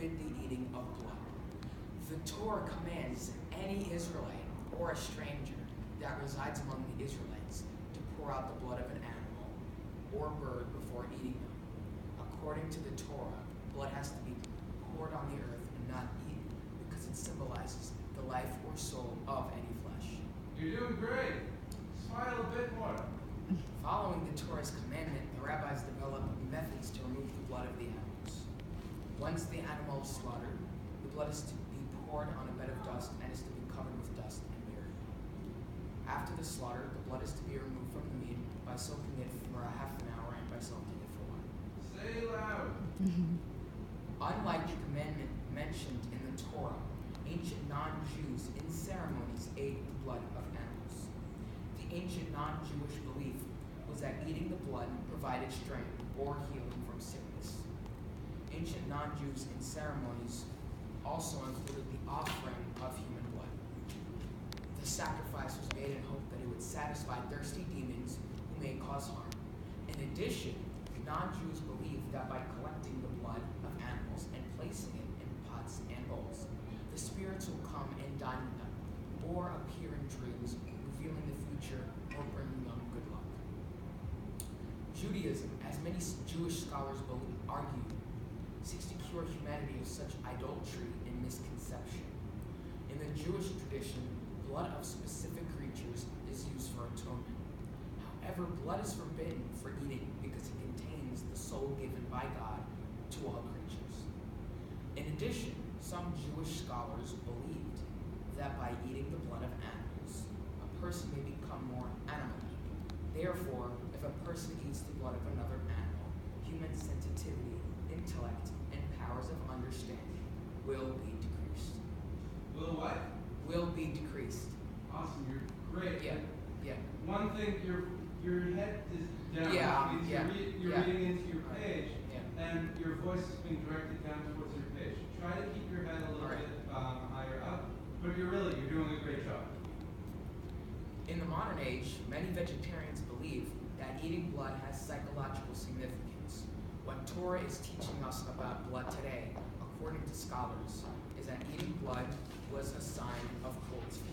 forbid the eating of blood. The Torah commands any Israelite or a stranger that resides among the Israelites to pour out the blood of an animal or bird before eating them. According to the Torah, blood has to be poured on the earth and not eaten because it symbolizes the life or soul of any flesh. You're doing great. Smile a bit more. Following the Torah's commandment, the rabbis developed methods to remove the blood of the animals. Once the animal is slaughtered, the blood is to be poured on a bed of dust and is to be covered with dust and buried. After the slaughter, the blood is to be removed from the meat by soaking it for a half an hour and by salting it for 1 hour. Say loud. Unlike the commandment mentioned in the Torah, ancient non-Jews in ceremonies ate the blood of animals. The ancient non-Jewish belief was that eating the blood provided strength or healing from sickness. Ancient non-Jews in ceremonies also included the offering of human blood. The sacrifice was made in hope that it would satisfy thirsty demons who may cause harm. In addition, non-Jews believed that by collecting the blood of animals and placing it in pots and bowls, the spirits will come and dine with them, or appear in dreams, revealing the future or bringing them good luck. Judaism, as many Jewish scholars argue, seeks to cure humanity of such idolatry and misconception. In the Jewish tradition, blood of specific creatures is used for atonement. However, blood is forbidden for eating because it contains the soul given by God to all creatures. In addition, some Jewish scholars believed that by eating the blood of animals, a person may become more animal-like. Therefore, if a person eats the blood of another animal, human sensitivity, intellect, and powers of understanding will be decreased. Will what? Will be decreased. Awesome, you're great. Yeah. One thing, your head is down, which means you're reading into your page, and your voice is being directed down towards your page. Try to keep your head a little bit higher up, but you're doing a great job. In the modern age, many vegetarians believe that eating blood has psychological significance. What Torah is teaching us about blood today, according to scholars, is that eating blood was a sign of cruelty.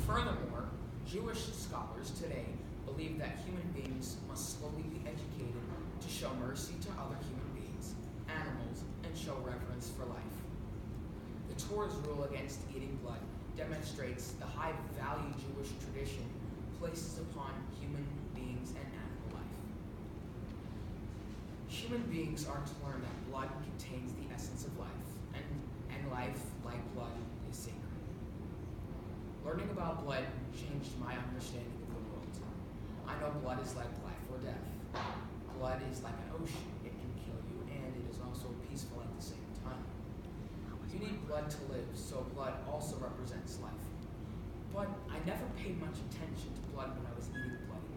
Furthermore, Jewish scholars today believe that human beings must slowly be educated to show mercy to other human beings, animals, and show reverence for life. The Torah's rule against eating blood demonstrates the high value Jewish tradition places upon human beings and animal life. Human beings are to learn that blood contains the essence of life, and life, like blood, is sacred. Learning about blood changed my understanding of the world. I know blood is like life or death. Blood is like an ocean. It can kill you, and it is also peaceful at the same time. You need blood to live, so blood also represents life. But I never paid much attention to blood when I was eating bloody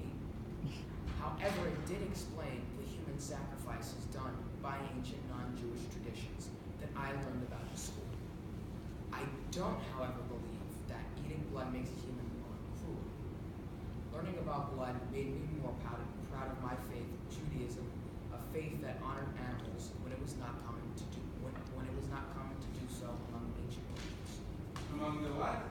meat. However, it did explain the human sacrifices done by ancient non-Jewish traditions that I learned about in school. I don't, however, believe that eating blood makes a human more cruel. Learning about blood made me more proud of my faith, Judaism, a faith that honored animals when it was not common to do so among ancient cultures. Among the what?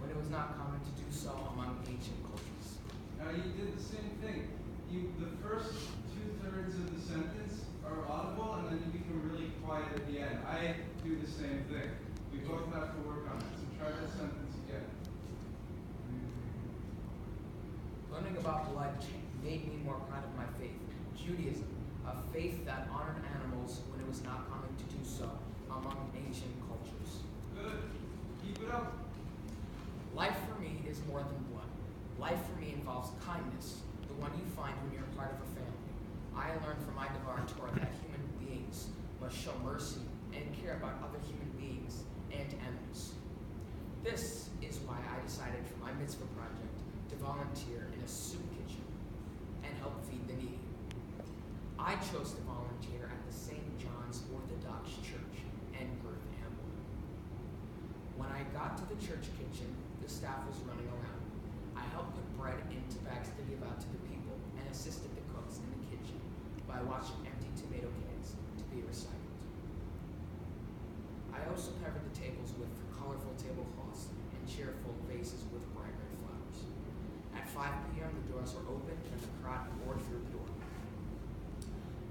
When it was not common to do so among ancient cultures. Now you did the same thing. The first 2/3 of the sentence are audible, and then you become really quiet at the end. I do the same thing. We both have to work on it. So try that sentence again. Learning about blood made me more proud of my faith, Judaism, a faith that honored animals when it was not common to do so among ancient cultures. Good. Keep it up. Life for me is more than blood. Life for me involves kindness, the one you find when you're part of a family. I learned from my divine Torah that human beings must show mercy and care about other human beings and animals. This is why I decided for my mitzvah project to volunteer in a soup kitchen and help feed the needy. I chose to volunteer at the St. John's Orthodox Church in Perth, Hamburg. When I got to the church kitchen, the staff was running around. I helped put bread into bags to give out to the people and assisted the cooks in the kitchen by washing empty tomato cans to be recycled. doors were opened and the crowd poured through the door.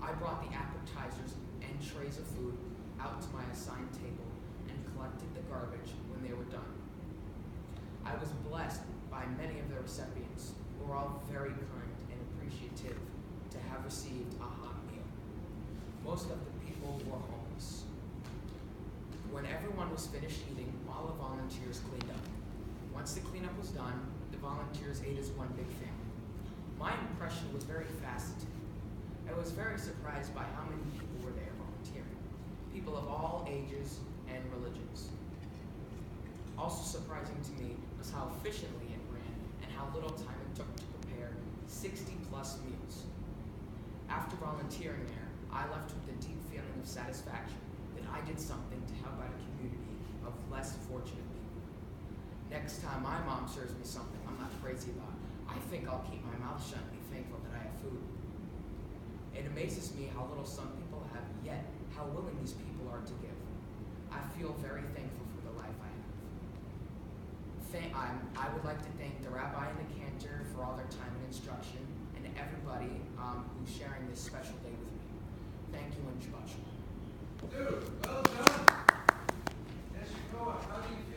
I brought the appetizers and trays of food out to my assigned table and collected the garbage when they were done. I was blessed by many of the recipients, who were all very kind and appreciative to have received a hot meal. Most of the people were homeless. When everyone was finished eating, all the volunteers cleaned up. Once the cleanup was done, the volunteers ate as one big family. My impression was very fascinating. I was very surprised by how many people were there volunteering. People of all ages and religions. Also surprising to me was how efficiently it ran and how little time it took to prepare 60 plus meals. After volunteering there, I left with a deep feeling of satisfaction that I did something to help out a community of less fortunate people. Next time my mom serves me something I'm not crazy about, I think I'll keep my mouth shut and be thankful that I have food. It amazes me how little some people have, yet how willing these people are to give. I feel very thankful for the life I have. I would like to thank the rabbi and the cantor for all their time and instruction, and everybody who's sharing this special day with me. Thank you and Shabbat Shalom. Dude, well done. Yes, you go. How do you